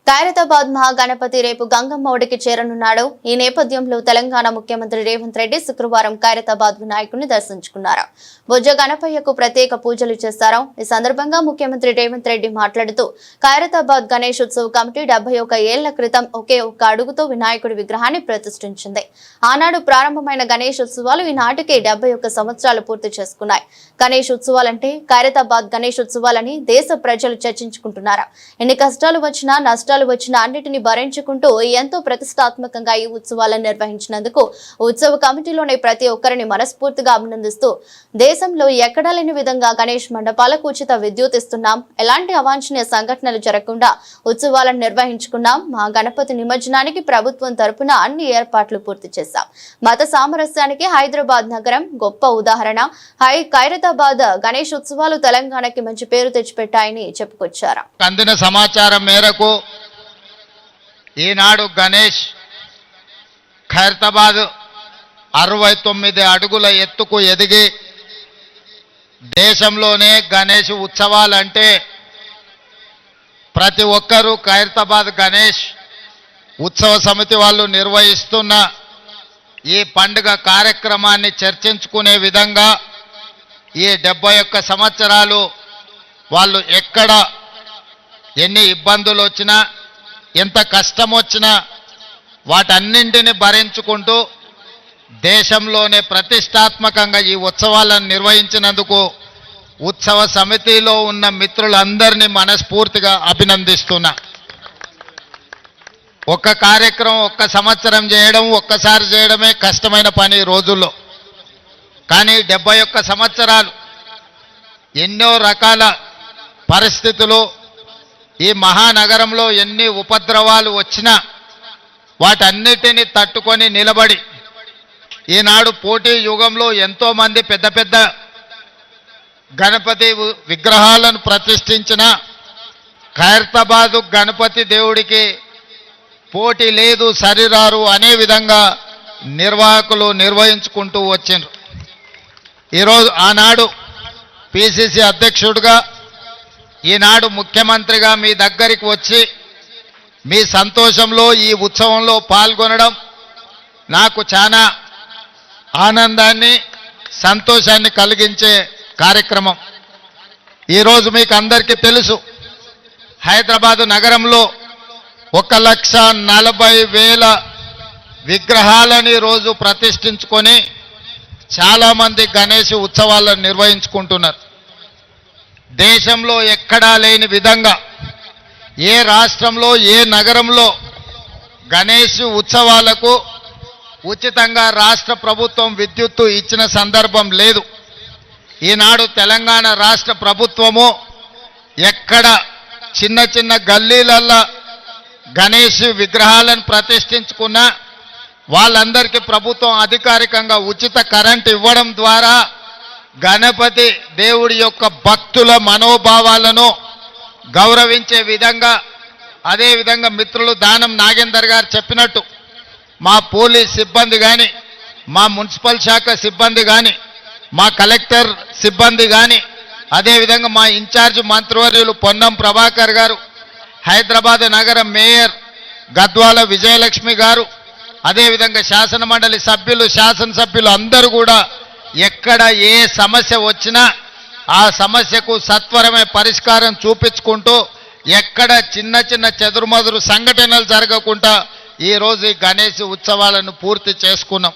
ఖైరతాబాద్ మహాగణపతి రేపు గంగమ్మ ఒడికి చేరనున్నాడు. ఈ నేపథ్యంలో తెలంగాణ ముఖ్యమంత్రి రేవంత్ రెడ్డి శుక్రవారం ఖైరతాబాద్ వినాయకుడిని దర్శించుకున్నారు. బొజ్జ గణపయ్యకు ప్రత్యేక పూజలు చేశారు. ఈ సందర్భంగా ముఖ్యమంత్రి రేవంత్ రెడ్డి మాట్లాడుతూ ఖైరతాబాద్ గణేష్ ఉత్సవ్ కమిటీ 71 ఏళ్ల క్రితం ఒకే ఒక్క అడుగుతో వినాయకుడి విగ్రహాన్ని ప్రతిష్ఠించింది. ఆనాడు ప్రారంభమైన గణేష్ ఉత్సవాలు ఈనాటికి 71 సంవత్సరాలు పూర్తి చేసుకున్నాయి. గణేష్ ఉత్సవాలంటే ఖైరతాబాద్ గణేష్ ఉత్సవాలని దేశ ప్రజలు చర్చించుకుంటున్నారు. ఎన్ని కష్టాలు వచ్చినా నష్టాలు వచ్చిన అన్నిటిని భరించుకుంటూ ఎంతో ప్రతిష్టాత్మకంగా ఈ ఉత్సవాలను నిర్వహించినందుకు ఉత్సవ కమిటీలోని ప్రతి ఒక్కరిని మనస్ఫూర్తిగా అభినందిస్తూ దేశంలో ఎక్కడా లేని విధంగా గణేష్ మండపాలకు ఉచిత విద్యుత్ ఇస్తున్నాం. ఎలాంటి అవాంఛనీయ సంఘటనలు జరగకుండా ఉత్సవాలను నిర్వహించుకున్నాం. మా గణపతి నిమజ్జనానికి ప్రభుత్వం తరపున అన్ని ఏర్పాట్లు పూర్తి చేశాం. మత సామరస్యానికి హైదరాబాద్ నగరం గొప్ప ఉదాహరణ. ఖైరతాబాద్ గణేష్ ఉత్సవాలు తెలంగాణకి మంచి పేరు తెచ్చిపెట్టాయని చెప్పుకొచ్చారు. అందిన సమాచారం మేరకు ఈనాడు గణేష్ ఖైరతాబాద్ 69 అడుగుల ఎత్తుకు ఎదిగి దేశంలోనే గణేష్ ఉత్సవాలంటే ప్రతి ఒక్కరూ ఖైరతాబాద్ గణేష్ ఉత్సవ సమితి వాళ్ళు నిర్వహిస్తున్న ఈ పండుగ కార్యక్రమాన్ని చర్చించుకునే విధంగా ఈ 71 సంవత్సరాలు వాళ్ళు ఎక్కడ ఎన్ని ఇబ్బందులు వచ్చినా ఎంత కష్టం వచ్చినా వాటన్నింటిని భరించుకుంటూ దేశంలోనే ప్రతిష్టాత్మకంగా ఈ ఉత్సవాలను నిర్వహించినందుకు ఉత్సవ సమితిలో ఉన్న మిత్రులందరినీ మనస్ఫూర్తిగా అభినందిస్తున్నా. ఒక్క కార్యక్రమం ఒక్క సంవత్సరం చేయడం ఒక్కసారి చేయడమే కష్టమైన పని రోజుల్లో. కానీ 71 సంవత్సరాలు ఎన్నో రకాల పరిస్థితులు ఈ మహానగరంలో ఎన్ని ఉపద్రవాలు వచ్చినా వాటన్నిటిని తట్టుకొని నిలబడి ఈనాడు పోటీ యుగంలో ఎంతో మంది పెద్ద పెద్ద గణపతి విగ్రహాలను ప్రతిష్ఠించిన ఖైరతాబాదు గణపతి దేవుడికి పోటీ లేదు సరిరారు అనే విధంగా నిర్వాహకులు నిర్వహించుకుంటూ వచ్చిండ్రు. ఈరోజు ఆనాడు పిసిసి అధ్యక్షుడిగా ఈనాడు ముఖ్యమంత్రిగా మీ దగ్గరికి వచ్చి మీ సంతోషంలో ఈ ఉత్సవంలో పాల్గొనడం నాకు చాలా ఆనందాన్ని సంతోషాన్ని కలిగించే కార్యక్రమం. ఈరోజు మీకు అందరికీ తెలుసు, హైదరాబాదు నగరంలో 1,40,000 విగ్రహాలని రోజు ప్రతిష్ఠించుకొని చాలామంది గణేష్ ఉత్సవాలను నిర్వహించుకుంటున్నారు. దేశంలో ఎక్కడా లేని విధంగా ఏ రాష్ట్రంలో ఏ నగరంలో గణేష్ ఉత్సవాలకు ఉచితంగా రాష్ట్ర ప్రభుత్వం విద్యుత్తు ఇచ్చిన సందర్భం లేదు. ఈనాడు తెలంగాణ రాష్ట్ర ప్రభుత్వము ఎక్కడ చిన్న చిన్న గల్లీలల్లో గణేష్ విగ్రహాలను ప్రతిష్ఠించుకున్నా వాళ్ళందరికీ ప్రభుత్వం అధికారికంగా ఉచిత కరెంట్ ఇవ్వడం ద్వారా గణపతి దేవుడి యొక్క భక్తుల మనోభావాలను గౌరవించే విధంగా, అదేవిధంగా మిత్రులు దానం నాగేందర్ గారు చెప్పినట్టు మా పోలీస్ సిబ్బంది కానీ, మా మున్సిపల్ శాఖ సిబ్బంది కానీ, మా కలెక్టర్ సిబ్బంది కానీ, అదేవిధంగా మా ఇన్ఛార్జ్ మంత్రివర్యులు పొన్నం ప్రభాకర్ గారు, హైదరాబాద్ నగర మేయర్ గద్వాల విజయలక్ష్మి గారు, అదేవిధంగా శాసనమండలి సభ్యులు శాసనసభ్యులు అందరూ కూడా ఎక్కడ ఏ సమస్య వచ్చినా ఆ సమస్యకు సత్వరమే పరిష్కారం చూపించుకుంటూ ఎక్కడ చిన్న చిన్న చెదురుమదురు సంఘటనలు జరగకుండా ఈరోజు ఈ గణేష్ ఉత్సవాలను పూర్తి చేసుకున్నాం.